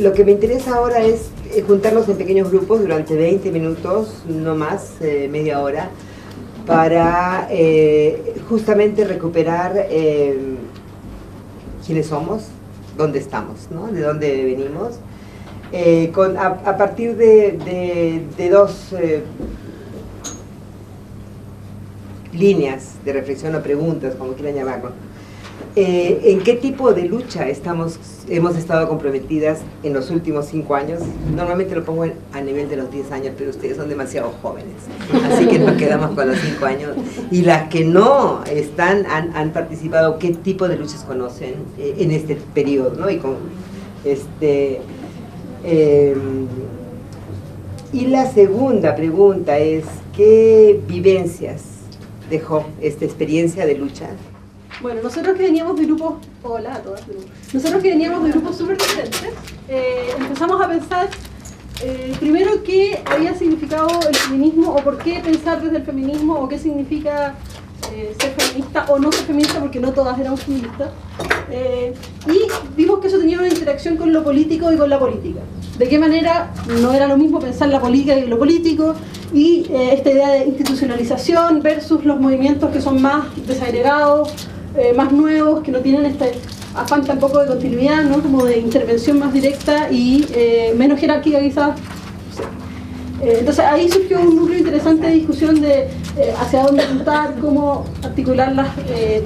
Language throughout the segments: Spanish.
Lo que me interesa ahora es juntarnos en pequeños grupos durante 20 minutos, no más, media hora, para justamente recuperar quiénes somos, dónde estamos, ¿no? De dónde venimos, a partir de dos líneas de reflexión o preguntas, como quieran llamarlo. ¿En qué tipo de lucha hemos estado comprometidas en los últimos 5 años? Normalmente lo pongo a nivel de los 10 años, pero ustedes son demasiado jóvenes, así que nos quedamos con los 5 años. Y las que no han participado, ¿qué tipo de luchas conocen en este periodo, ¿no? Y la segunda pregunta es, ¿qué vivencias dejó esta experiencia de lucha? Bueno, nosotros que veníamos de grupos, hola a todas, nosotros que veníamos de grupos súper diferentes, empezamos a pensar primero qué había significado el feminismo o por qué pensar desde el feminismo o qué significa ser feminista o no ser feminista, porque no todas éramos feministas, y vimos que eso tenía una interacción con lo político y con la política. De qué manera no era lo mismo pensar la política y lo político, y esta idea de institucionalización versus los movimientos que son más desagregados, más nuevos, que no tienen este afán tampoco de continuidad, ¿no? Como de intervención más directa y menos jerárquica quizás. Entonces ahí surgió un núcleo interesante de discusión de hacia dónde apuntar, cómo articular las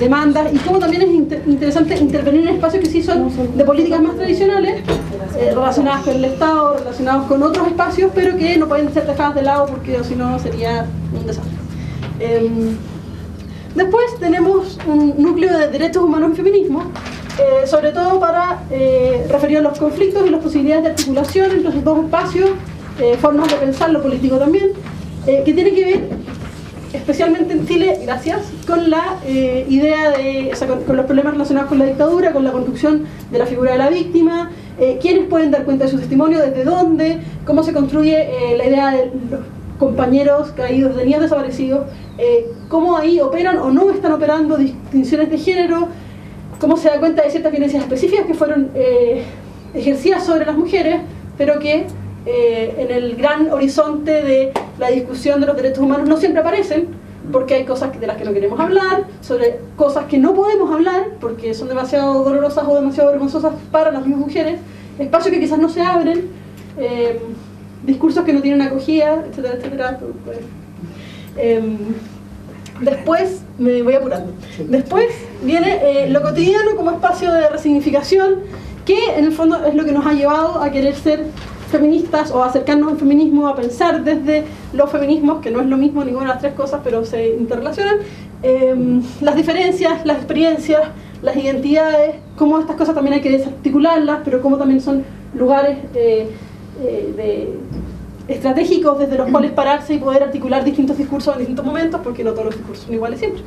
demandas y cómo también es interesante intervenir en espacios que sí son de políticas más tradicionales, relacionadas con el Estado, relacionados con otros espacios, pero que no pueden ser dejadas de lado porque si no sería un desastre. Después tenemos un núcleo de derechos humanos y feminismo, sobre todo para referir a los conflictos y las posibilidades de articulación entre esos dos espacios, formas de pensar lo político también, que tiene que ver, especialmente en Chile, gracias, con la idea de, o sea, con los problemas relacionados con la dictadura, con la construcción de la figura de la víctima, quiénes pueden dar cuenta de su testimonio, desde dónde, cómo se construye la idea de los compañeros caídos, detenidos, desaparecidos, cómo ahí operan o no están operando distinciones de género, cómo se da cuenta de ciertas violencias específicas que fueron ejercidas sobre las mujeres, pero que en el gran horizonte de la discusión de los derechos humanos no siempre aparecen, porque hay cosas de las que no queremos hablar, sobre cosas que no podemos hablar, porque son demasiado dolorosas o demasiado vergonzosas para las mismas mujeres, espacios que quizás no se abren, discursos que no tienen acogida, etcétera, etcétera. Después, me voy apurando, después viene lo cotidiano como espacio de resignificación, que en el fondo es lo que nos ha llevado a querer ser feministas o acercarnos al feminismo, a pensar desde los feminismos, que no es lo mismo ninguna de las tres cosas, pero se interrelacionan, las diferencias, las experiencias, las identidades, cómo estas cosas también hay que desarticularlas, pero cómo también son lugares estratégicos desde los cuales pararse y poder articular distintos discursos en distintos momentos, porque no todos los discursos son iguales siempre.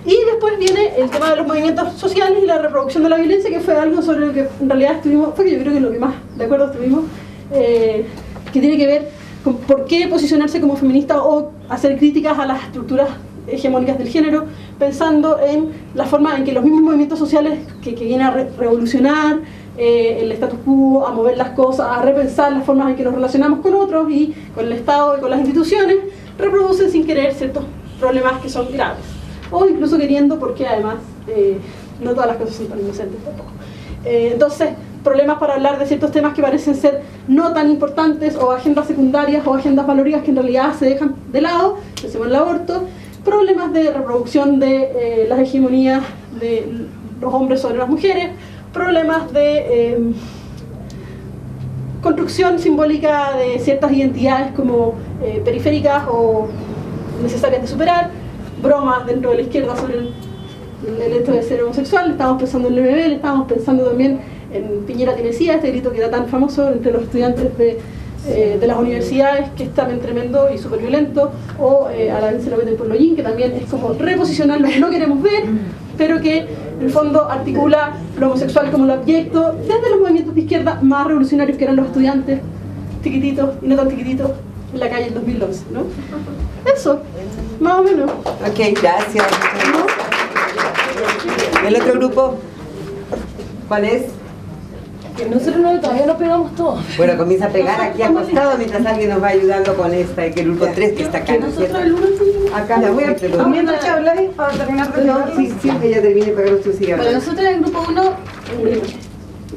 Y después viene el tema de los movimientos sociales y la reproducción de la violencia, que fue algo sobre lo que en realidad estuvimos, fue que yo creo que lo que más de acuerdo estuvimos, que tiene que ver con por qué posicionarse como feminista o hacer críticas a las estructuras hegemónicas del género, pensando en la forma en que los mismos movimientos sociales que vienen a revolucionar el status quo, a mover las cosas, a repensar las formas en que nos relacionamos con otros y con el Estado y con las instituciones, reproducen sin querer ciertos problemas que son graves, o incluso queriendo, porque además no todas las cosas son tan inocentes tampoco. Entonces, problemas para hablar de ciertos temas que parecen ser no tan importantes, o agendas secundarias o agendas valorías que en realidad se dejan de lado, pensemos en el aborto, problemas de reproducción de las hegemonías de los hombres sobre las mujeres, problemas de construcción simbólica de ciertas identidades como periféricas o necesarias de superar, bromas dentro de la izquierda sobre el hecho de ser homosexual. Estábamos pensando en el MBL, estábamos pensando también en Piñera Tinecía, este grito que era tan famoso entre los estudiantes de las universidades, que es tan tremendo y súper violento, o a la vez se lo mete por Lollín, que también es como reposicionar lo que no queremos ver, pero que en el fondo articula lo homosexual como lo abyecto desde los movimientos de izquierda más revolucionarios que eran los estudiantes chiquititos y no tan chiquititos en la calle en 2011, ¿no? Eso, más o menos. Ok, gracias. ¿El otro grupo? ¿Cuál es? Que nosotros todavía no pegamos todo. Bueno, comienza a pegar aquí acostado mientras alguien nos va ayudando con esta, que el grupo 3 que está acá. Nosotros el 1 acá la voy a Mientras que habláis, para terminar de no, sí, que ya termine de pegar usted sigue. Bueno, nosotros en el grupo 1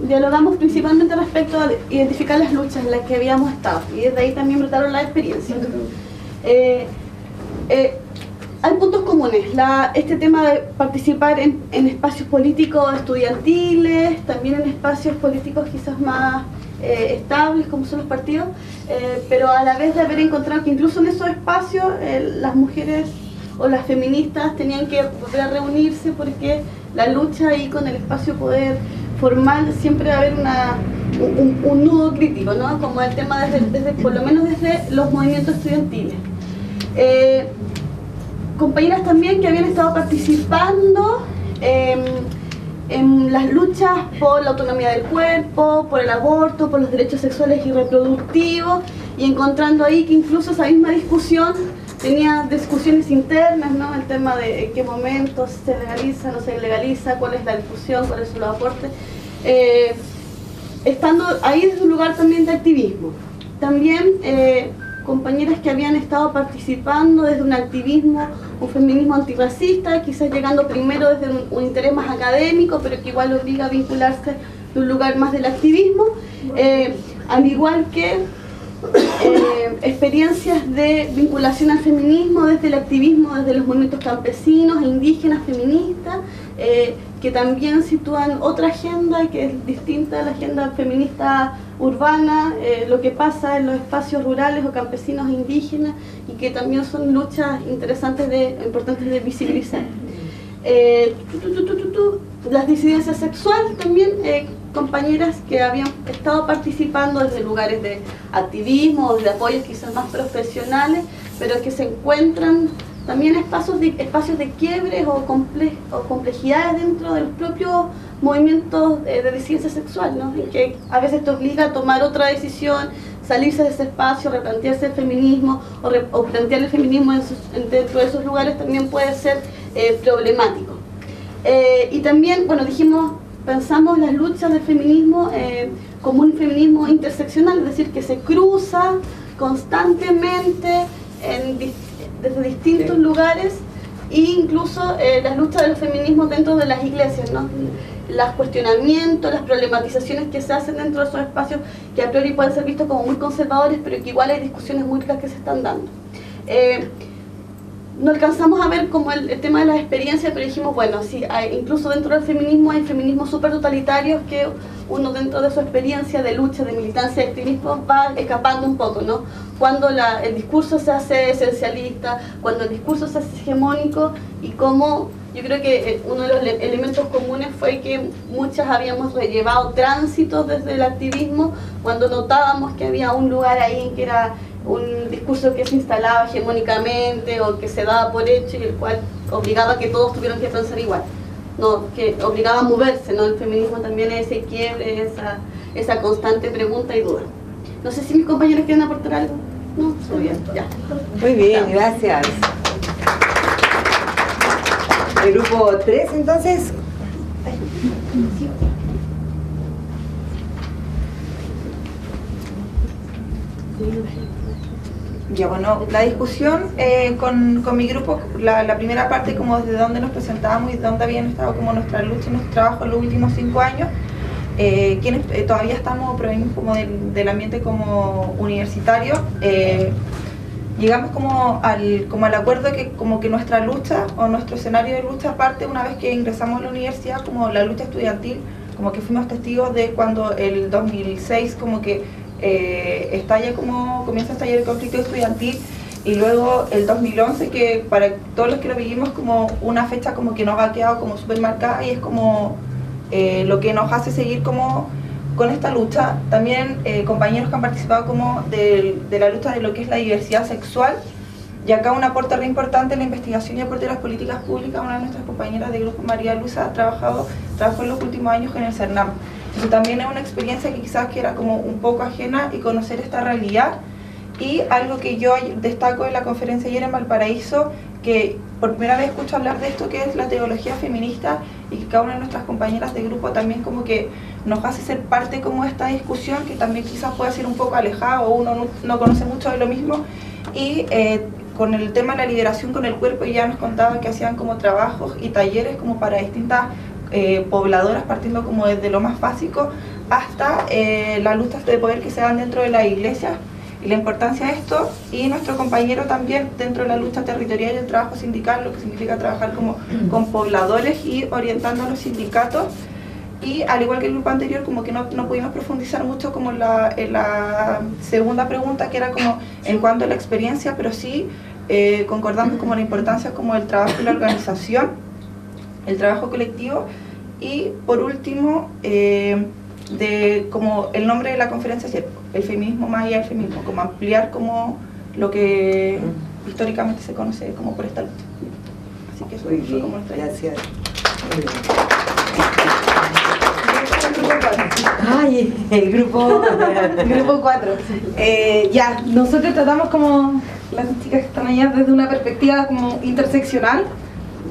dialogamos principalmente respecto a identificar las luchas en las que habíamos estado y desde ahí también brotaron las experiencias. Hay puntos comunes, este tema de participar en espacios políticos estudiantiles, también en espacios políticos quizás más estables como son los partidos, pero a la vez de haber encontrado que incluso en esos espacios las mujeres o las feministas tenían que volver a reunirse porque la lucha ahí con el espacio poder formal siempre va a haber un nudo crítico, ¿no? Como el tema desde por lo menos desde los movimientos estudiantiles. Compañeras también que habían estado participando en las luchas por la autonomía del cuerpo, por el aborto, por los derechos sexuales y reproductivos, y encontrando ahí que incluso esa misma discusión tenía discusiones internas, ¿no? El tema de en qué momentos se legaliza, no se legaliza, cuál es la discusión, cuáles son los aportes, estando ahí desde un lugar también de activismo. También compañeras que habían estado participando desde un activismo, un feminismo antirracista, quizás llegando primero desde un interés más académico, pero que igual obliga a vincularse de un lugar más del activismo, al igual que experiencias de vinculación al feminismo desde el activismo, desde los movimientos campesinos e indígenas feministas, que también sitúan otra agenda que es distinta a la agenda feminista urbana, lo que pasa en los espacios rurales o campesinos e indígenas, y que también son luchas interesantes, importantes de visibilizar. Las disidencias sexuales también, compañeras que habían estado participando desde lugares de activismo, de apoyos quizás más profesionales, pero que se encuentran también espacios de quiebres o complejidades dentro de los propios movimientos de disidencia sexual, ¿no? En que a veces te obliga a tomar otra decisión, salirse de ese espacio, replantearse el feminismo o plantear el feminismo dentro de esos lugares también puede ser problemático. Y también, bueno, pensamos las luchas del feminismo como un feminismo interseccional, es decir, que se cruza constantemente desde distintos lugares, e incluso las luchas del feminismo dentro de las iglesias, ¿no? Los cuestionamientos, las problematizaciones que se hacen dentro de esos espacios que a priori pueden ser vistos como muy conservadores, pero que igual hay discusiones muy ricas que se están dando. No alcanzamos a ver como el tema de las experiencias, pero dijimos, bueno, sí, incluso dentro del feminismo hay feminismos súper totalitarios que uno dentro de su experiencia de lucha, de militancia, de activismo va escapando un poco, ¿no? Cuando el discurso se hace esencialista, cuando el discurso se hace hegemónico, y como yo creo que uno de los elementos comunes fue que muchas habíamos llevado tránsitos desde el activismo cuando notábamos que había un lugar ahí en que era un discurso que se instalaba hegemónicamente o que se daba por hecho y el cual obligaba a que todos tuvieran que pensar igual, no, que obligaba a moverse, ¿no? El feminismo también es ese quiebre, esa constante pregunta y duda. No sé si mis compañeros quieren aportar algo. No, estoy bien, ya. Muy bien, gracias. El grupo 3, entonces. Ya, bueno, la discusión con mi grupo, la primera parte como desde dónde nos presentábamos y dónde habían estado como nuestra lucha y nuestro trabajo en los últimos 5 años, quienes todavía provenimos como del ambiente como universitario, llegamos como al acuerdo que como que nuestra lucha o nuestro escenario de lucha parte una vez que ingresamos a la universidad, como la lucha estudiantil, como que fuimos testigos de cuando el 2006 como que comienza a estallar el conflicto estudiantil, y luego el 2011, que para todos los que lo vivimos como una fecha como que nos ha quedado como súper marcada y es como lo que nos hace seguir como con esta lucha. También compañeros que han participado como de la lucha de lo que es la diversidad sexual, y acá un aporte re importante en la investigación y aporte de las políticas públicas. Una de nuestras compañeras de grupo, María Luisa, trabajó en los últimos años en el CERNAM. Entonces también es una experiencia que quizás que era como un poco ajena, y conocer esta realidad. Y algo que yo destaco en la conferencia ayer en Valparaíso, que por primera vez escucho hablar de esto, que es la teología feminista, y que cada una de nuestras compañeras de grupo también como que nos hace ser parte como de esta discusión, que también quizás puede ser un poco alejado o uno no conoce mucho de lo mismo. Y con el tema de la liberación con el cuerpo, ya nos contaba que hacían como trabajos y talleres como para distintas pobladoras, partiendo como desde lo más básico hasta las luchas de poder que se dan dentro de la iglesia y la importancia de esto. Y nuestro compañero también dentro de la lucha territorial y el trabajo sindical, lo que significa trabajar como con pobladores y orientando a los sindicatos. Y al igual que el grupo anterior, como que no pudimos profundizar mucho como en la segunda pregunta, que era como en cuanto a la experiencia, pero sí concordamos como la importancia como el trabajo y la organización, el trabajo colectivo. Y por último, de como el nombre de la conferencia es el feminismo más allá del feminismo, como ampliar como lo que históricamente se conoce como por esta lucha. Así que eso fue como nuestra idea. Gracias. Ay, el grupo 4. Ya, nosotros tratamos como las chicas que están allá desde una perspectiva como interseccional,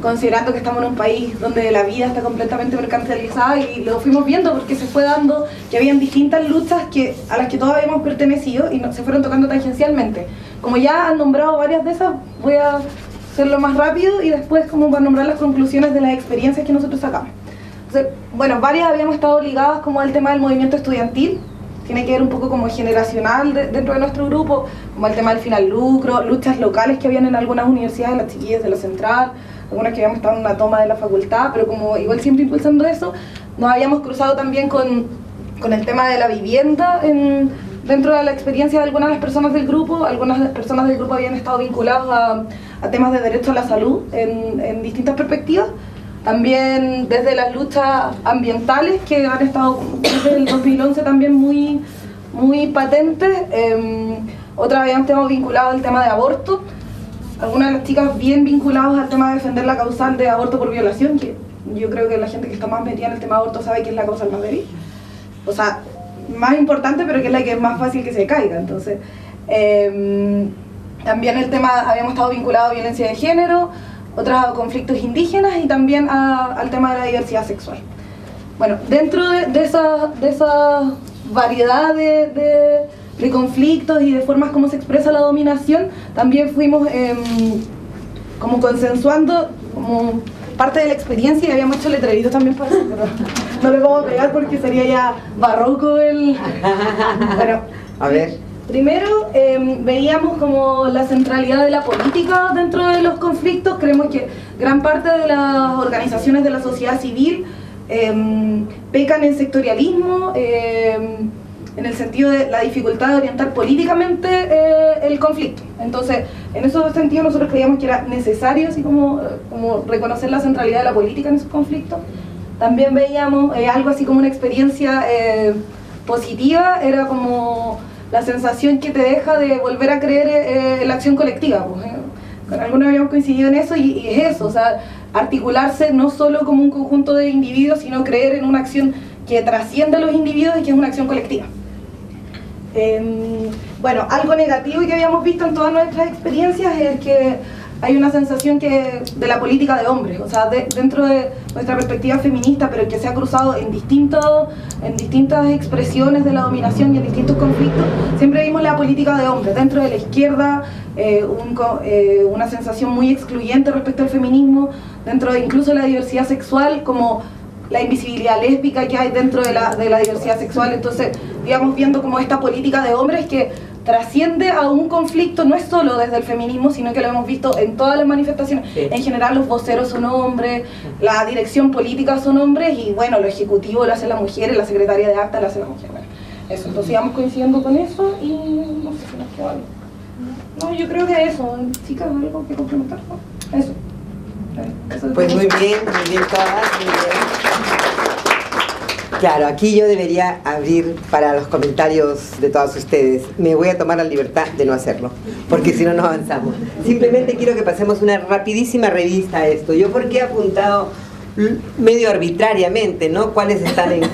considerando que estamos en un país donde la vida está completamente mercantilizada, y lo fuimos viendo porque se fue dando que habían distintas luchas a las que todos habíamos pertenecido y se fueron tocando tangencialmente. Como ya han nombrado varias de esas, voy a hacerlo más rápido y después como para nombrar las conclusiones de las experiencias que nosotros sacamos. Entonces, bueno, varias habíamos estado ligadas como al tema del movimiento estudiantil, tiene que ver un poco como generacional dentro de nuestro grupo, como el tema del fin al lucro, luchas locales que habían en algunas universidades, las chiquillas de la Central, algunas que habíamos estado en una toma de la facultad, pero como igual siempre impulsando eso. Nos habíamos cruzado también con el tema de la vivienda dentro de la experiencia de algunas de las personas del grupo. Algunas personas del grupo habían estado vinculadas a temas de derecho a la salud en distintas perspectivas. También desde las luchas ambientales que han estado desde el 2011 también muy patentes. Otras habían estado vinculadas al tema de aborto. Algunas de las chicas bien vinculadas al tema de defender la causal de aborto por violación, que yo creo que la gente que está más metida en el tema de aborto sabe que es la causal más débil. O sea, más importante, pero que es la que es más fácil que se caiga. Entonces, también el tema, habíamos estado vinculados a violencia de género, otros a conflictos indígenas y también al tema de la diversidad sexual. Bueno, dentro de esa variedad de conflictos y de formas como se expresa la dominación, también fuimos como consensuando como parte de la experiencia, y habíamos hecho letreritos también para eso, pero no les vamos a pegar porque sería ya barroco el... Bueno, a ver. Primero, veíamos como la centralidad de la política dentro de los conflictos. Creemos que gran parte de las organizaciones de la sociedad civil pecan en sectorialismo, en el sentido de la dificultad de orientar políticamente el conflicto. Entonces, en ese sentido nosotros creíamos que era necesario así como reconocer la centralidad de la política en esos conflictos. También veíamos algo así como una experiencia positiva, era como la sensación que te deja de volver a creer en la acción colectiva. Pues, con algunos habíamos coincidido en eso, y es eso, o sea, articularse no solo como un conjunto de individuos, sino creer en una acción que trasciende a los individuos y que es una acción colectiva. Bueno, algo negativo que habíamos visto en todas nuestras experiencias es que hay una sensación de la política de hombres, o sea, dentro de nuestra perspectiva feminista, pero que se ha cruzado en distintas expresiones de la dominación y en distintos conflictos. Siempre vimos la política de hombres. Dentro de la izquierda, una sensación muy excluyente respecto al feminismo, dentro de incluso la diversidad sexual, como la invisibilidad lésbica que hay dentro de la diversidad sexual. Entonces, íbamos viendo como esta política de hombres que trasciende a un conflicto, no es solo desde el feminismo, sino que lo hemos visto en todas las manifestaciones. Sí. En general los voceros son hombres, la dirección política son hombres, y bueno, lo ejecutivo lo hace la mujer, la secretaria de acta lo hace la mujer. Bueno, eso, entonces íbamos coincidiendo con eso, y no sé si nos quedó algo. No, yo creo que eso, chicas, algo que complementar, ¿no? Eso. Pues muy bien todas, muy bien. Claro, aquí yo debería abrir para los comentarios de todos ustedes. Me voy a tomar la libertad de no hacerlo, porque si no, no avanzamos. Simplemente quiero que pasemos una rapidísima revista a esto. Yo porque he apuntado medio arbitrariamente, ¿no? Cuáles están en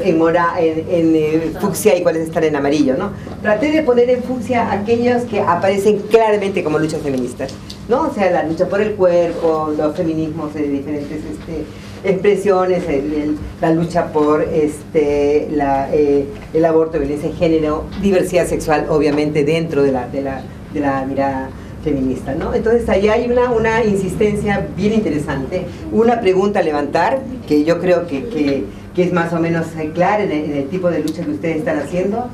fucsia y cuáles están en amarillo, ¿no? Traté de poner en fucsia aquellos que aparecen claramente como luchas feministas, ¿no? O sea, la lucha por el cuerpo, los feminismos de diferentes expresiones, la lucha por el aborto, violencia de género, diversidad sexual, obviamente dentro de la mirada feminista, ¿no? Entonces ahí hay una insistencia bien interesante, una pregunta a levantar, que yo creo que es más o menos clara en el tipo de lucha que ustedes están haciendo,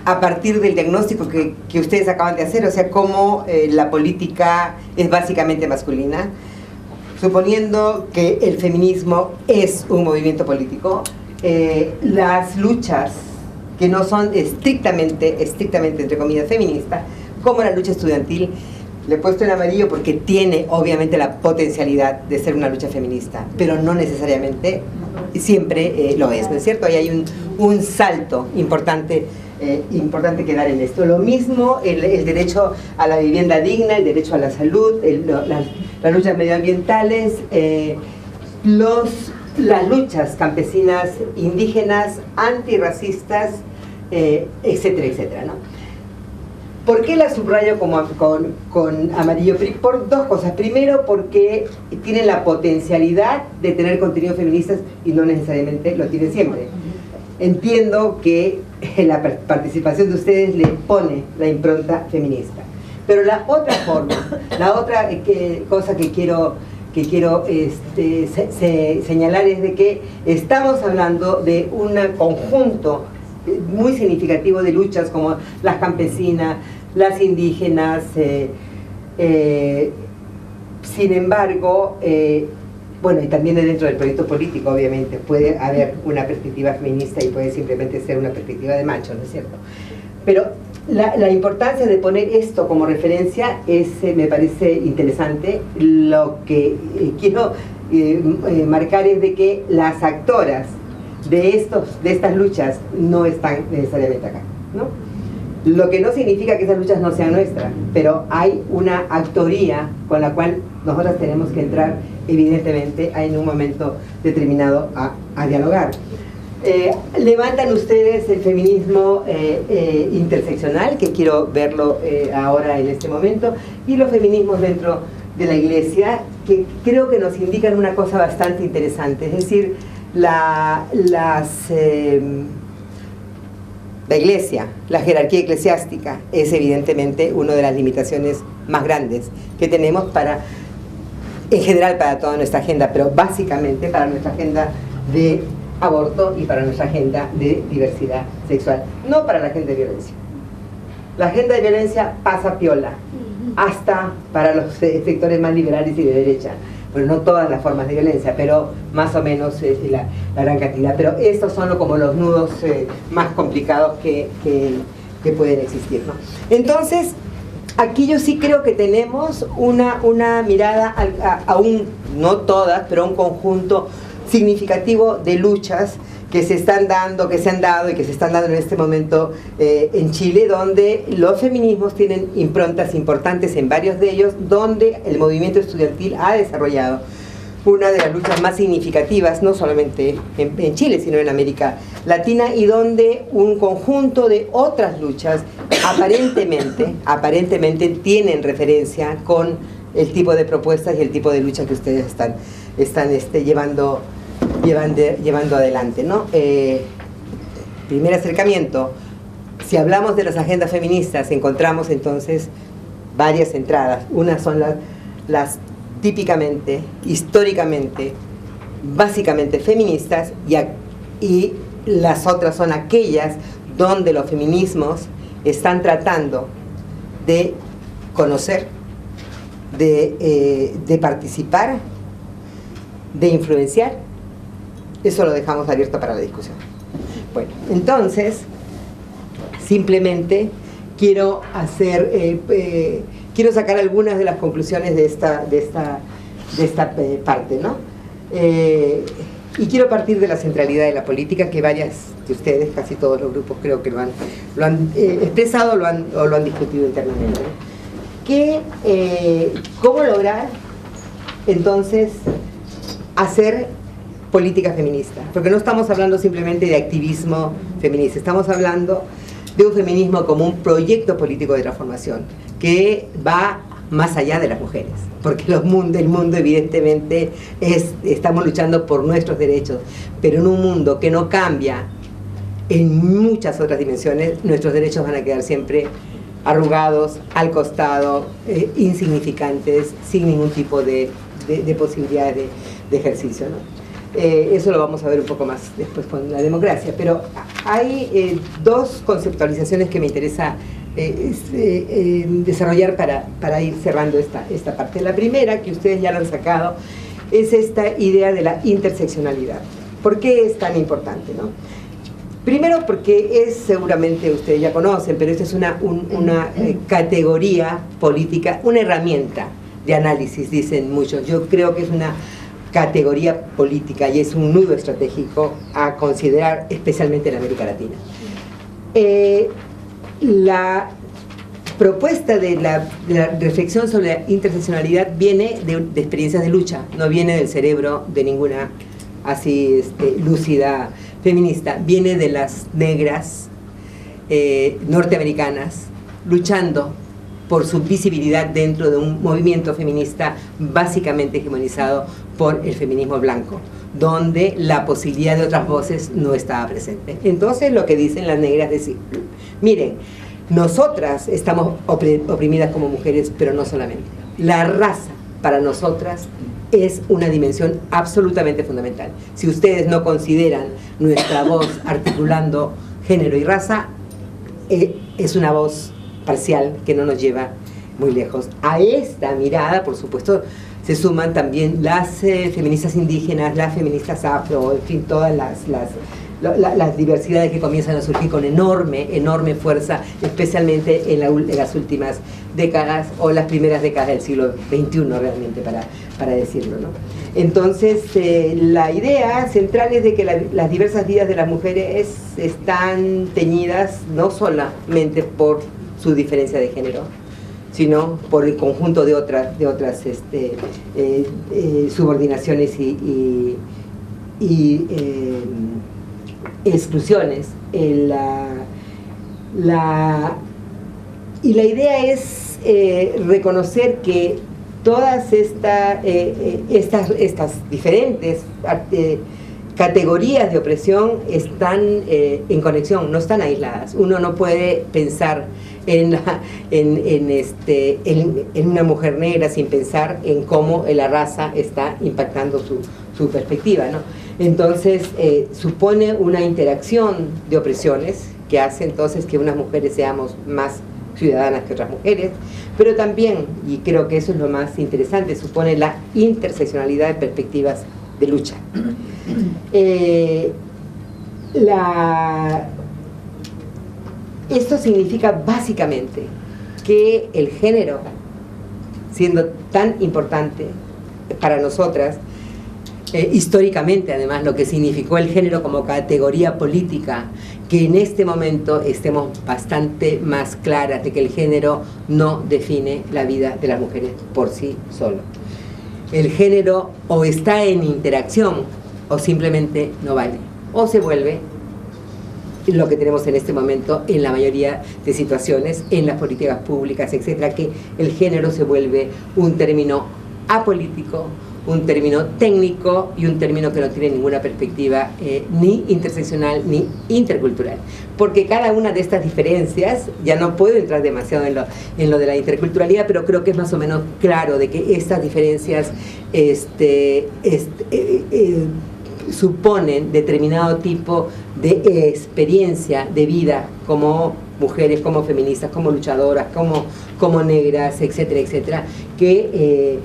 a partir del diagnóstico que ustedes acaban de hacer, o sea, cómo la política es básicamente masculina, suponiendo que el feminismo es un movimiento político, las luchas que no son estrictamente, entre comillas, feministas, como la lucha estudiantil, le he puesto en amarillo porque tiene obviamente la potencialidad de ser una lucha feminista, pero no necesariamente siempre lo es, ¿no es cierto? Ahí hay un salto importante que dar en esto. Lo mismo el derecho a la vivienda digna, el derecho a la salud, las luchas medioambientales, las luchas campesinas, indígenas, antirracistas, etcétera, etcétera, ¿no? ¿Por qué la subrayo con amarillo? Por dos cosas. Primero, porque tienen la potencialidad de tener contenidos feministas y no necesariamente lo tienen siempre. Entiendo que la participación de ustedes le pone la impronta feminista. Pero la otra forma, la otra cosa que quiero señalar es de que estamos hablando de un conjunto muy significativo de luchas como las campesinas, las indígenas, sin embargo, bueno, y también dentro del proyecto político, obviamente, puede haber una perspectiva feminista y puede simplemente ser una perspectiva de macho, ¿no es cierto? Pero la importancia de poner esto como referencia me parece interesante. Lo que quiero marcar es de que las actoras de estas luchas no están necesariamente acá, ¿no? Lo que no significa que esas luchas no sean nuestras, pero hay una actoría con la cual nosotras tenemos que entrar, evidentemente, en un momento determinado a dialogar. Levantan ustedes el feminismo interseccional, que quiero verlo ahora en este momento, y los feminismos dentro de la Iglesia, que creo que nos indican una cosa bastante interesante, es decir, la Iglesia, la jerarquía eclesiástica, es evidentemente una de las limitaciones más grandes que tenemos en general para toda nuestra agenda, pero básicamente para nuestra agenda de aborto y para nuestra agenda de diversidad sexual, no para la agenda de violencia. La agenda de violencia pasa piola, hasta para los sectores más liberales y de derecha. Bueno, no todas las formas de violencia, pero más o menos la gran cantidad. Pero estos son como los nudos más complicados que pueden existir, ¿no? Entonces, aquí yo sí creo que tenemos una mirada no todas, pero un conjunto significativo de luchas que se han dado y que se están dando en este momento en Chile, donde los feminismos tienen improntas importantes en varios de ellos, donde el movimiento estudiantil ha desarrollado una de las luchas más significativas, no solamente en Chile, sino en América Latina, y donde un conjunto de otras luchas aparentemente tienen referencia con el tipo de propuestas y el tipo de lucha que ustedes están llevando adelante, ¿no? Primer acercamiento, si hablamos de las agendas feministas, encontramos entonces varias entradas. Unas son las típicamente, históricamente, básicamente feministas, y las otras son aquellas donde los feminismos están tratando de conocer, de participar, de influenciar. Eso lo dejamos abierto para la discusión. Bueno, entonces, simplemente quiero sacar algunas de las conclusiones de esta parte, ¿no? Y quiero partir de la centralidad de la política, que varias de ustedes, casi todos los grupos, creo que lo han expresado o lo han discutido internamente, ¿no? ¿Cómo lograr, entonces, hacer política feminista? Porque no estamos hablando simplemente de activismo feminista, estamos hablando de un feminismo como un proyecto político de transformación que va más allá de las mujeres, porque el mundo evidentemente estamos luchando por nuestros derechos, pero en un mundo que no cambia en muchas otras dimensiones, nuestros derechos van a quedar siempre arrugados, al costado, insignificantes, sin ningún tipo de posibilidades de ejercicio, ¿no? Eso lo vamos a ver un poco más después con la democracia, pero hay dos conceptualizaciones que me interesa desarrollar para ir cerrando esta parte. La primera, que ustedes ya lo han sacado, es esta idea de la interseccionalidad. ¿Por qué es tan importante, no? Primero porque seguramente ustedes ya conocen, pero esta es una categoría política, una herramienta de análisis, dicen muchos. Yo creo que es una categoría política y es un nudo estratégico a considerar, especialmente en América Latina. La propuesta de la reflexión sobre la interseccionalidad viene de experiencias de lucha, no viene del cerebro de ninguna así lúcida feminista, viene de las negras norteamericanas luchando por su visibilidad dentro de un movimiento feminista básicamente hegemonizado por el feminismo blanco, donde la posibilidad de otras voces no estaba presente. Entonces lo que dicen las negras es, miren, nosotras estamos oprimidas como mujeres, pero no solamente. La raza para nosotras es una dimensión absolutamente fundamental. Si ustedes no consideran nuestra voz articulando género y raza, es una voz parcial que no nos lleva muy lejos. A esta mirada, por supuesto, se suman también las feministas indígenas, las feministas afro, en fin, todas las diversidades que comienzan a surgir con enorme fuerza, especialmente en las últimas décadas o las primeras décadas del siglo XXI, realmente, para decirlo, ¿no? Entonces, la idea central es de que las diversas vidas de las mujeres están teñidas no solamente por su diferencia de género, sino por el conjunto de otras subordinaciones y exclusiones. Y la idea es reconocer que todas estas diferentes categorías de opresión están en conexión, no están aisladas. Uno no puede pensar en una mujer negra sin pensar en cómo la raza está impactando su perspectiva, ¿no? Entonces supone una interacción de opresiones que hace entonces que unas mujeres seamos más ciudadanas que otras mujeres, pero también, y creo que eso es lo más interesante, supone la interseccionalidad de perspectivas de lucha. Esto significa básicamente que el género, siendo tan importante para nosotras, históricamente además, lo que significó el género como categoría política, que en este momento estemos bastante más claras de que el género no define la vida de las mujeres por sí solo. El género o está en interacción o simplemente no vale, o se vuelve lo que tenemos en este momento en la mayoría de situaciones, en las políticas públicas, etcétera, que el género se vuelve un término apolítico, un término técnico y un término que no tiene ninguna perspectiva ni interseccional ni intercultural, porque cada una de estas diferencias, ya no puedo entrar demasiado en lo de la interculturalidad, pero creo que es más o menos claro de que estas diferencias suponen determinado tipo de experiencia de vida como mujeres, como feministas, como luchadoras, como negras, etcétera, etcétera, que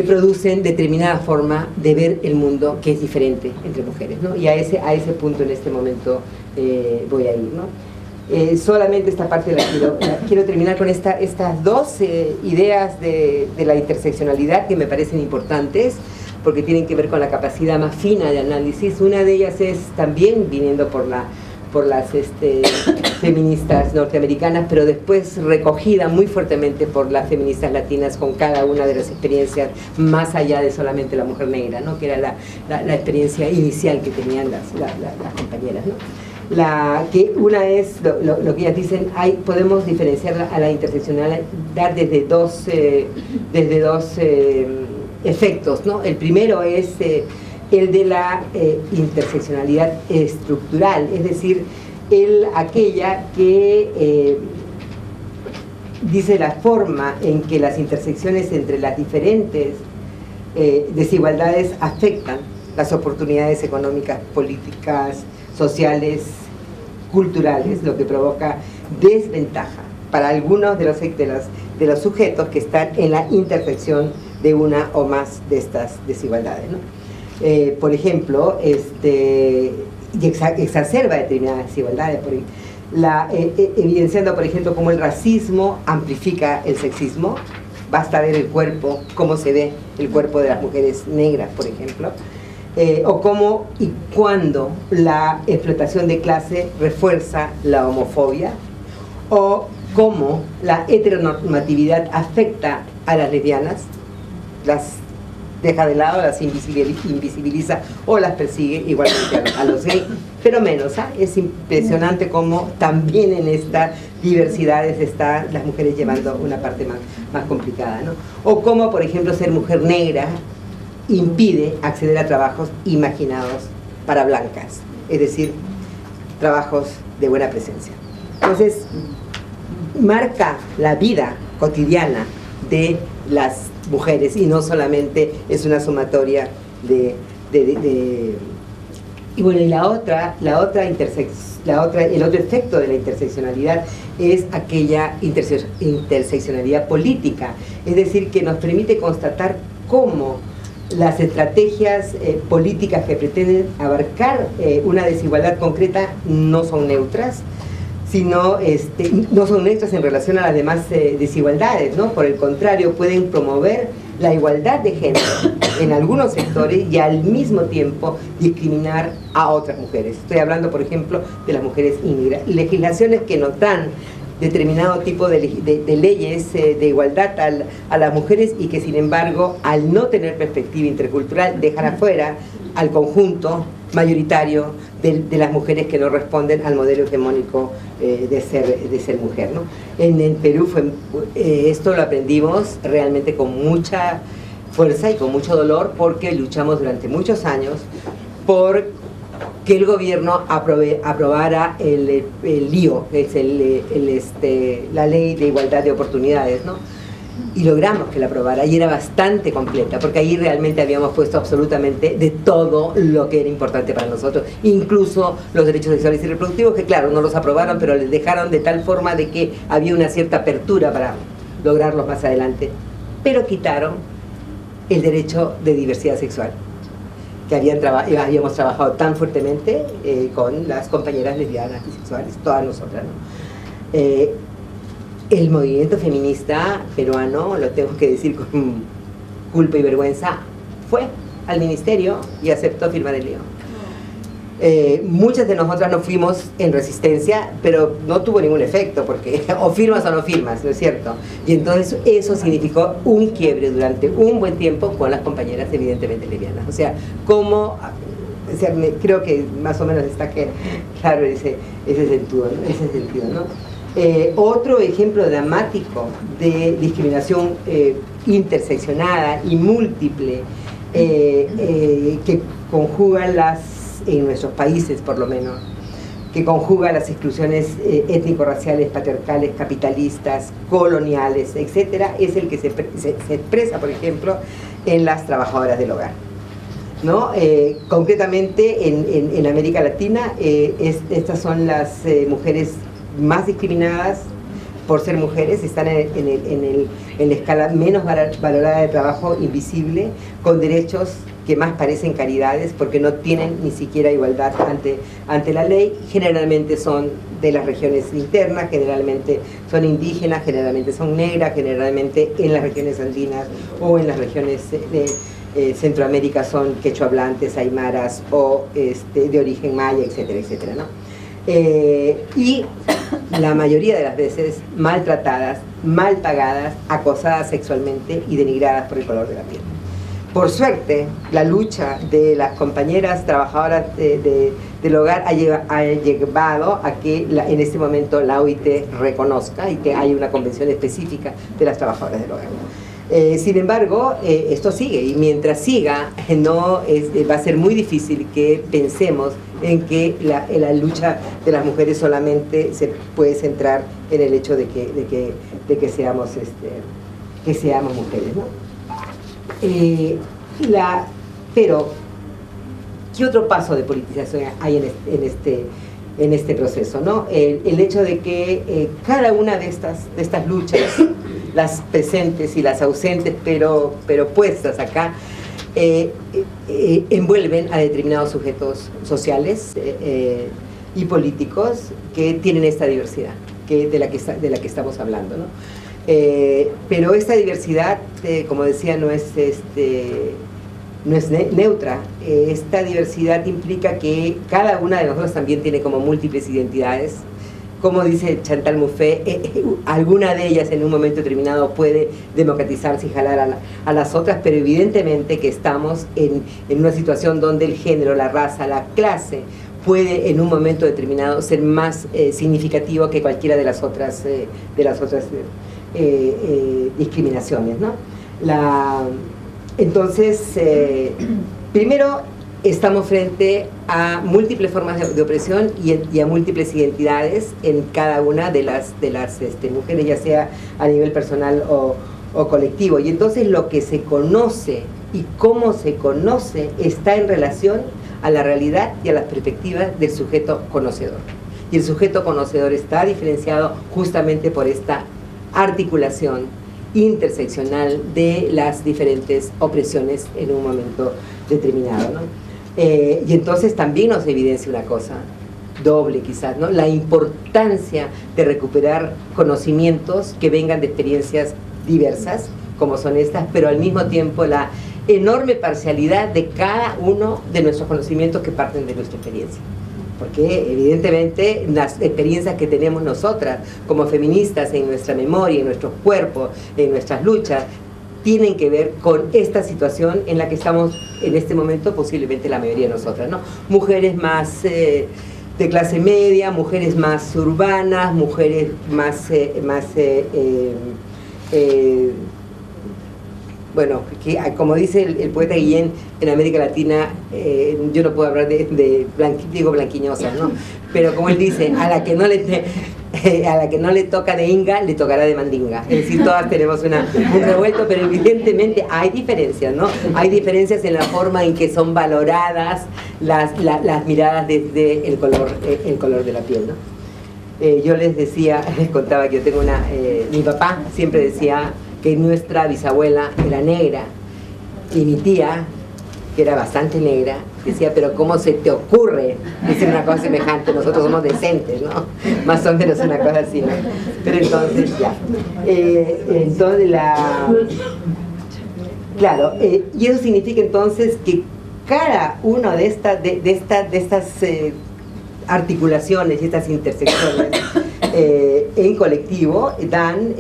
producen determinada forma de ver el mundo que es diferente entre mujeres, ¿no? Y a ese punto en este momento voy a ir, ¿no? Solamente esta parte quiero terminar con estas dos ideas de la interseccionalidad que me parecen importantes, porque tienen que ver con la capacidad más fina de análisis. Una de ellas es también viniendo por las feministas norteamericanas, pero después recogida muy fuertemente por las feministas latinas con cada una de las experiencias más allá de solamente la mujer negra, ¿no? Que era la experiencia inicial que tenían las compañeras, ¿no? Que una es lo que ellas dicen, podemos diferenciar a la interseccionalidad desde dos efectos, ¿no? El primero es el de la interseccionalidad estructural, es decir, aquella que dice la forma en que las intersecciones entre las diferentes desigualdades afectan las oportunidades económicas, políticas, sociales, culturales, lo que provoca desventaja para algunos de los sujetos que están en la intersección de una o más de estas desigualdades, ¿no? Por ejemplo, y exacerba determinadas desigualdades, evidenciando, por ejemplo, cómo el racismo amplifica el sexismo. Basta ver el cuerpo, cómo se ve el cuerpo de las mujeres negras, por ejemplo, o cómo y cuándo la explotación de clase refuerza la homofobia, o cómo la heteronormatividad afecta a las lesbianas, las deja de lado, las invisibiliza o las persigue igualmente a los gays, pero menos. Es impresionante cómo también en estas diversidades están las mujeres llevando una parte más complicada, ¿no? O cómo, por ejemplo, ser mujer negra impide acceder a trabajos imaginados para blancas, es decir, trabajos de buena presencia. Entonces, marca la vida cotidiana de las mujeres y no solamente es una sumatoria y bueno, y el otro efecto de la interseccionalidad es aquella interseccionalidad política, es decir, que nos permite constatar cómo las estrategias políticas que pretenden abarcar una desigualdad concreta no son neutras, sino no son neutras en relación a las demás desigualdades, ¿no? Por el contrario, pueden promover la igualdad de género en algunos sectores y al mismo tiempo discriminar a otras mujeres. Estoy hablando, por ejemplo, de las mujeres indígenas. Legislaciones que nos dan determinado tipo de leyes de igualdad a las mujeres y que, sin embargo, al no tener perspectiva intercultural, dejan afuera al conjunto mayoritario de las mujeres que no responden al modelo hegemónico de ser mujer, ¿no? En el Perú esto lo aprendimos realmente con mucha fuerza y con mucho dolor, porque luchamos durante muchos años por que el gobierno aprobara el LIO, que es la Ley de Igualdad de Oportunidades, ¿no? Y logramos que la aprobara, y era bastante completa, porque ahí realmente habíamos puesto absolutamente de todo lo que era importante para nosotros, incluso los derechos sexuales y reproductivos, que claro, no los aprobaron, pero les dejaron de tal forma de que había una cierta apertura para lograrlos más adelante, pero quitaron el derecho de diversidad sexual, que habíamos trabajado tan fuertemente con las compañeras lesbianas, bisexuales, todas nosotras, ¿no? El movimiento feminista peruano, lo tengo que decir con culpa y vergüenza, fue al ministerio y aceptó firmar el lío. Muchas de nosotras no fuimos en resistencia, pero no tuvo ningún efecto, porque o firmas o no firmas, ¿no es cierto? Y entonces eso significó un quiebre durante un buen tiempo con las compañeras evidentemente lesbianas. O sea, creo que más o menos está claro ese sentido, ¿no? Otro ejemplo dramático de discriminación interseccionada y múltiple que conjuga en nuestros países por lo menos, que conjuga las exclusiones étnico-raciales, patriarcales, capitalistas, coloniales, etcétera, es el que se expresa, por ejemplo, en las trabajadoras del hogar, ¿no? Concretamente en América Latina, estas son las mujeres más discriminadas por ser mujeres, están en la escala menos valorada de trabajo invisible, con derechos que más parecen caridades porque no tienen ni siquiera igualdad ante la ley. Generalmente son de las regiones internas, generalmente son indígenas, generalmente son negras, generalmente en las regiones andinas o en las regiones de Centroamérica son quechohablantes, aymaras o de origen maya, etcétera, etcétera, ¿no? Y la mayoría de las veces maltratadas, mal pagadas, acosadas sexualmente y denigradas por el color de la piel. Por suerte, la lucha de las compañeras trabajadoras del hogar ha llevado a que en este momento la OIT reconozca y que hay una convención específica de las trabajadoras del hogar. Sin embargo, esto sigue, y mientras siga, va a ser muy difícil que pensemos en que la lucha de las mujeres solamente se puede centrar en el hecho de que seamos mujeres, ¿no? Pero, ¿qué otro paso de politización hay en este proceso, ¿no? El hecho de que cada una de estas luchas, las presentes y las ausentes, pero puestas acá, envuelven a determinados sujetos sociales y políticos que tienen esta diversidad de la que estamos hablando, ¿no? Pero esta diversidad, como decía, no es neutra. Esta diversidad implica que cada una de nosotros también tiene como múltiples identidades. Como dice Chantal Mouffe, alguna de ellas en un momento determinado puede democratizarse y jalar a las otras, pero evidentemente que estamos en una situación donde el género, la raza, la clase puede en un momento determinado ser más significativo que cualquiera de las otras discriminaciones, ¿no? Entonces, primero, estamos frente a múltiples formas de opresión y a múltiples identidades en cada una de las mujeres, ya sea a nivel personal o colectivo. Y entonces lo que se conoce y cómo se conoce está en relación a la realidad y a las perspectivas del sujeto conocedor. Y el sujeto conocedor está diferenciado justamente por esta articulación interseccional de las diferentes opresiones en un momento determinado, ¿no? Y entonces también nos evidencia una cosa doble quizás, ¿no? La importancia de recuperar conocimientos que vengan de experiencias diversas, como son estas, pero al mismo tiempo la enorme parcialidad de cada uno de nuestros conocimientos que parten de nuestra experiencia. Porque evidentemente las experiencias que tenemos nosotras como feministas en nuestra memoria, en nuestros cuerpos, en nuestras luchas, tienen que ver con esta situación en la que estamos en este momento, posiblemente la mayoría de nosotras, ¿no? Mujeres más de clase media, mujeres más urbanas, mujeres bueno, que como dice el poeta Guillén, en América Latina, yo no puedo hablar digo blanquiñosas, ¿no? Pero como él dice, a la que no le toca de inga, le tocará de mandinga. Es decir, todas tenemos un revuelto, pero evidentemente hay diferencias, ¿no? Hay diferencias en la forma en que son valoradas las miradas desde el color de la piel, ¿no? Yo les contaba que yo tengo mi papá siempre decía que nuestra bisabuela era negra, y mi tía, que era bastante negra, decía, pero ¿cómo se te ocurre decir una cosa semejante? Nosotros somos decentes, ¿no? Más o menos una cosa así, ¿no? Pero entonces ya. Claro, y eso significa entonces que cada una de estas articulaciones y estas intersecciones en colectivo dan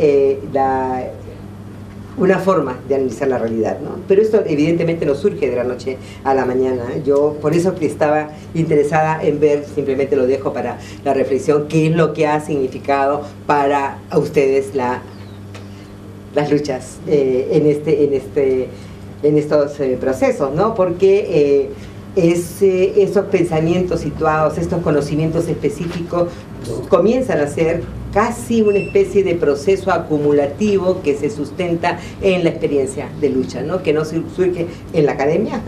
una forma de analizar la realidad, ¿no? Pero esto evidentemente no surge de la noche a la mañana. Yo por eso que estaba interesada en ver, simplemente lo dejo para la reflexión, qué es lo que ha significado para ustedes las luchas en estos procesos, ¿no? Porque esos pensamientos situados, estos conocimientos específicos comienzan a ser casi una especie de proceso acumulativo que se sustenta en la experiencia de lucha, ¿no? Que no surge en la academia,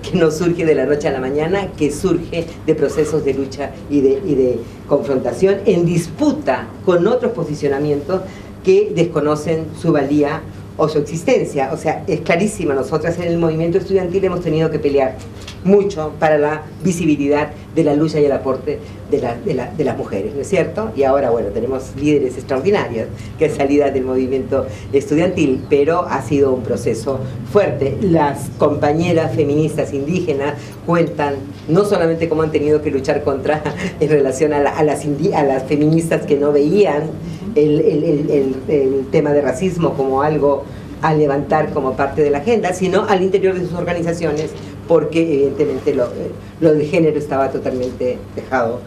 que no surge de la noche a la mañana, que surge de procesos de lucha y de confrontación en disputa con otros posicionamientos que desconocen su valía o su existencia. O sea, es clarísimo, nosotras en el movimiento estudiantil hemos tenido que pelear mucho para la visibilidad de la lucha y el aporte de las mujeres, ¿no es cierto? Y ahora, bueno, tenemos líderes extraordinarios que han salido del movimiento estudiantil, pero ha sido un proceso fuerte. Las compañeras feministas indígenas cuentan no solamente cómo han tenido que luchar en relación a las feministas que no veían el tema de racismo como algo a levantar como parte de la agenda, sino al interior de sus organizaciones, porque evidentemente lo de género estaba totalmente dejado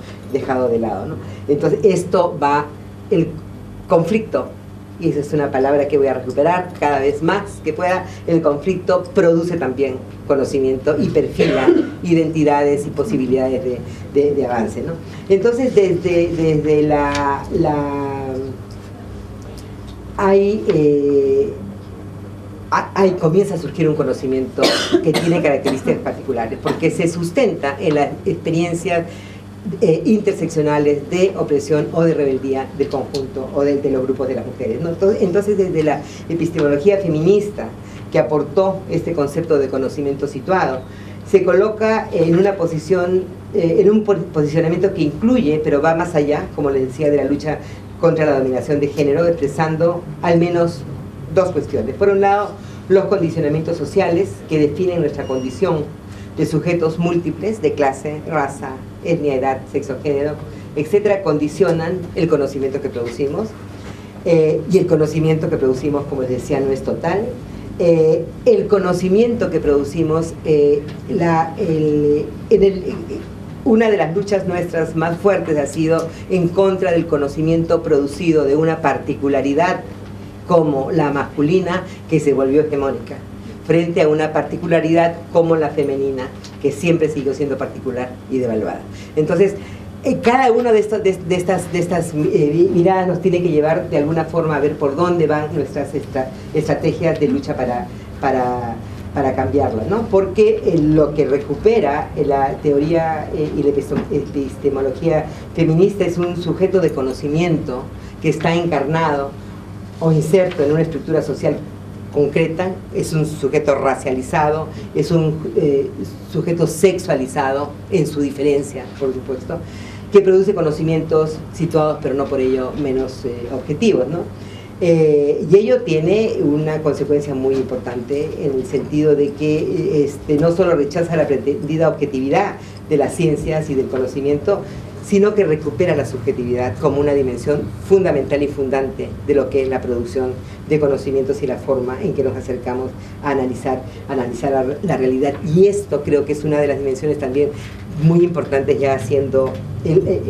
de lado, ¿no? Entonces esto va, el conflicto, y esa es una palabra que voy a recuperar cada vez más que pueda, el conflicto produce también conocimiento y perfila identidades y posibilidades de avance, ¿no? Entonces desde comienza a surgir un conocimiento que tiene características particulares, porque se sustenta en las experiencias interseccionales de opresión o de rebeldía del conjunto o de los grupos de las mujeres, ¿no? Entonces, desde la epistemología feminista, que aportó este concepto de conocimiento situado, se coloca en una posición, en un posicionamiento que incluye, pero va más allá, como les decía, de la lucha contra la dominación de género, expresando al menos dos cuestiones. Por un lado, los condicionamientos sociales que definen nuestra condición de sujetos múltiples de clase, raza, etnia, edad, sexo, género, etcétera, condicionan el conocimiento que producimos, y el conocimiento que producimos, como les decía, no es total. El conocimiento que producimos, una de las luchas nuestras más fuertes ha sido en contra del conocimiento producido de una particularidad como la masculina, que se volvió hegemónica, frente a una particularidad como la femenina, que siempre siguió siendo particular y devaluada. Entonces, cada una de estas miradas nos tiene que llevar de alguna forma a ver por dónde van nuestras estrategias de lucha para cambiarla, ¿no? Porque lo que recupera la teoría y la epistemología feminista es un sujeto de conocimiento que está encarnado o inserto en una estructura social concreta, es un sujeto racializado, es un sujeto sexualizado en su diferencia, por supuesto, que produce conocimientos situados, pero no por ello menos objetivos, ¿no? Y ello tiene una consecuencia muy importante en el sentido de que no solo rechaza la pretendida objetividad de las ciencias y del conocimiento, sino que recupera la subjetividad como una dimensión fundamental y fundante de lo que es la producción de conocimientos y la forma en que nos acercamos a analizar la realidad. Y esto creo que es una de las dimensiones también muy importantes, ya haciendo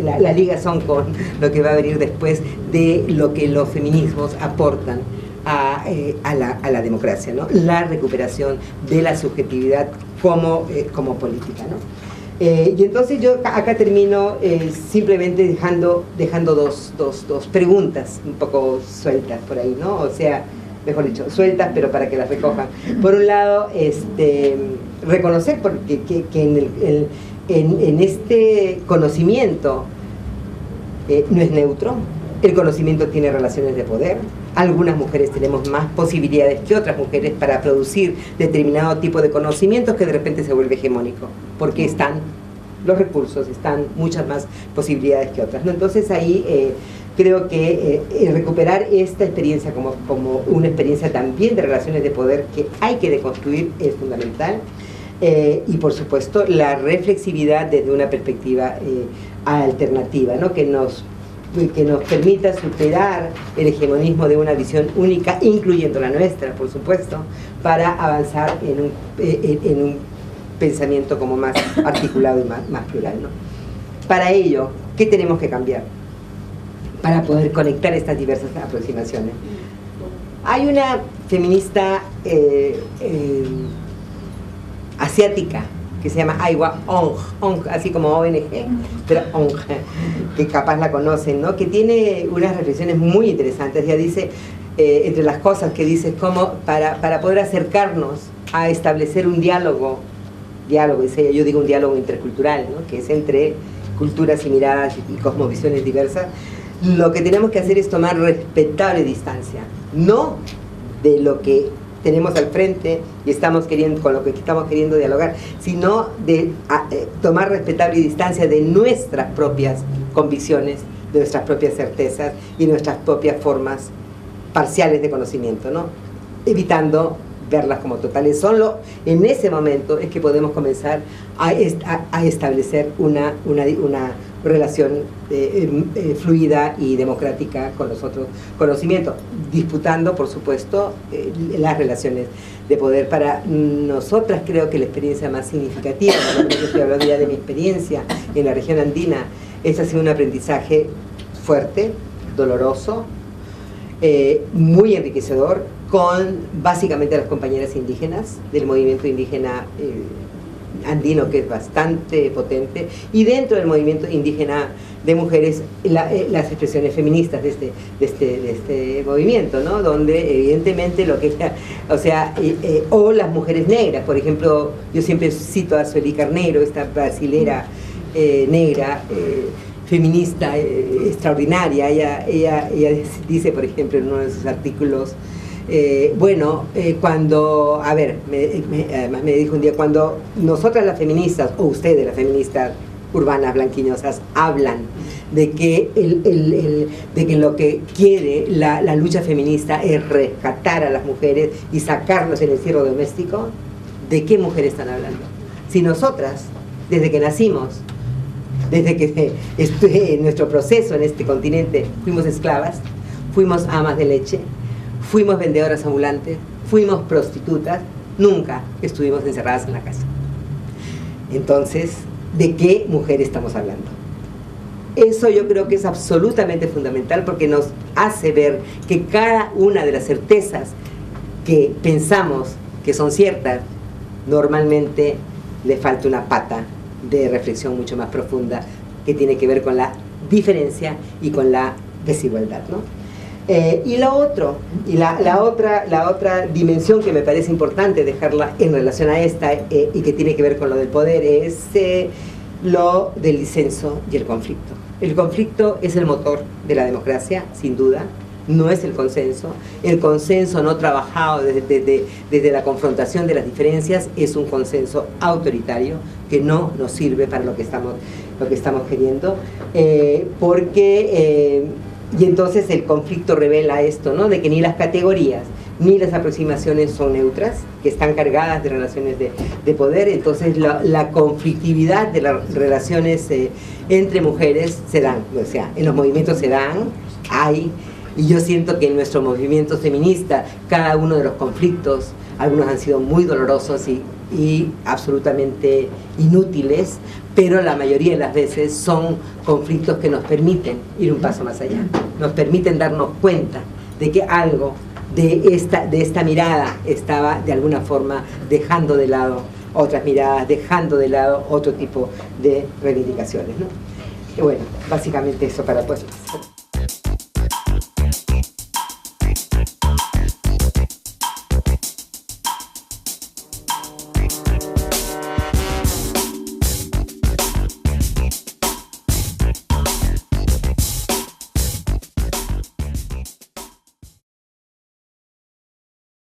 la ligazón con lo que va a venir después, de lo que los feminismos aportan a la democracia, ¿no? La recuperación de la subjetividad como política, ¿no? Y entonces yo acá termino simplemente dejando dos preguntas un poco sueltas por ahí, ¿no? O sea, mejor dicho, sueltas, pero para que las recojan. Por un lado, reconocer que en este conocimiento no es neutro. El conocimiento tiene relaciones de poder. Algunas mujeres tenemos más posibilidades que otras mujeres para producir determinado tipo de conocimientos que de repente se vuelve hegemónico, porque están los recursos, están muchas más posibilidades que otras, ¿no? Entonces ahí creo que recuperar esta experiencia como una experiencia también de relaciones de poder que hay que deconstruir es fundamental. Y por supuesto la reflexividad desde una perspectiva alternativa, ¿no? que nos permita superar el hegemonismo de una visión única, incluyendo la nuestra, por supuesto, para avanzar en un pensamiento como más articulado y más plural, ¿no? Para ello, ¿qué tenemos que cambiar para poder conectar estas diversas aproximaciones? Hay una feminista asiática que se llama Aiwa Ong, así como ONG, pero Ong, que capaz la conocen, ¿no? Que tiene unas reflexiones muy interesantes. Ella dice, entre las cosas que dice, es como para poder acercarnos a establecer un diálogo, dice ella, yo digo un diálogo intercultural, ¿no? Que es entre culturas y miradas y cosmovisiones diversas, lo que tenemos que hacer es tomar respetable distancia, no de lo que tenemos al frente y con lo que estamos queriendo dialogar, sino de tomar respetable distancia de nuestras propias convicciones, de nuestras propias certezas y nuestras propias formas parciales de conocimiento, ¿no? Evitando verlas como totales. Solo en ese momento es que podemos comenzar a establecer una relación fluida y democrática con los otros conocimientos, disputando, por supuesto, las relaciones de poder. Para nosotras creo que la experiencia más significativa, yo estoy hablando ya de mi experiencia en la región andina, ha sido un aprendizaje fuerte, doloroso, muy enriquecedor, con básicamente las compañeras indígenas del movimiento indígena andino, que es bastante potente, y dentro del movimiento indígena de mujeres las expresiones feministas de este movimiento, ¿no? Donde evidentemente lo que o las mujeres negras, por ejemplo, yo siempre cito a Sueli Carneiro, esta brasilera negra, feminista extraordinaria. Ella dice, por ejemplo, en uno de sus artículos, cuando, además me dijo un día, cuando nosotras las feministas, o ustedes las feministas urbanas blanquiñosas, hablan de que, de que lo que quiere la lucha feminista es rescatar a las mujeres y sacarlas del encierro doméstico, ¿de qué mujeres están hablando? Si nosotras, desde que nacimos, desde que en nuestro proceso en este continente fuimos esclavas, fuimos amas de leche, fuimos vendedoras ambulantes, fuimos prostitutas, nunca estuvimos encerradas en la casa. Entonces, ¿de qué mujer estamos hablando? Eso yo creo que es absolutamente fundamental, porque nos hace ver que cada una de las certezas que pensamos que son ciertas, normalmente le falta una pata de reflexión mucho más profunda, que tiene que ver con la diferencia y con la desigualdad, ¿no? Y lo otro, y la otra dimensión que me parece importante dejarla en relación a esta, y que tiene que ver con lo del poder, es lo del disenso y el conflicto. El conflicto es el motor de la democracia, sin duda, no es el consenso. El consenso no trabajado desde la confrontación de las diferencias es un consenso autoritario que no nos sirve para lo que estamos queriendo, y entonces el conflicto revela esto, ¿no? De que ni las categorías ni las aproximaciones son neutras, que están cargadas de relaciones de poder. Entonces la conflictividad de las relaciones entre mujeres se dan, o sea, en los movimientos se dan, y yo siento que en nuestro movimiento feminista cada uno de los conflictos, algunos han sido muy dolorosos y absolutamente inútiles, pero la mayoría de las veces son conflictos que nos permiten ir un paso más allá, nos permiten darnos cuenta de que algo de esta mirada estaba de alguna forma dejando de lado otras miradas, dejando de lado otro tipo de reivindicaciones, ¿no? Y bueno, básicamente eso para pues.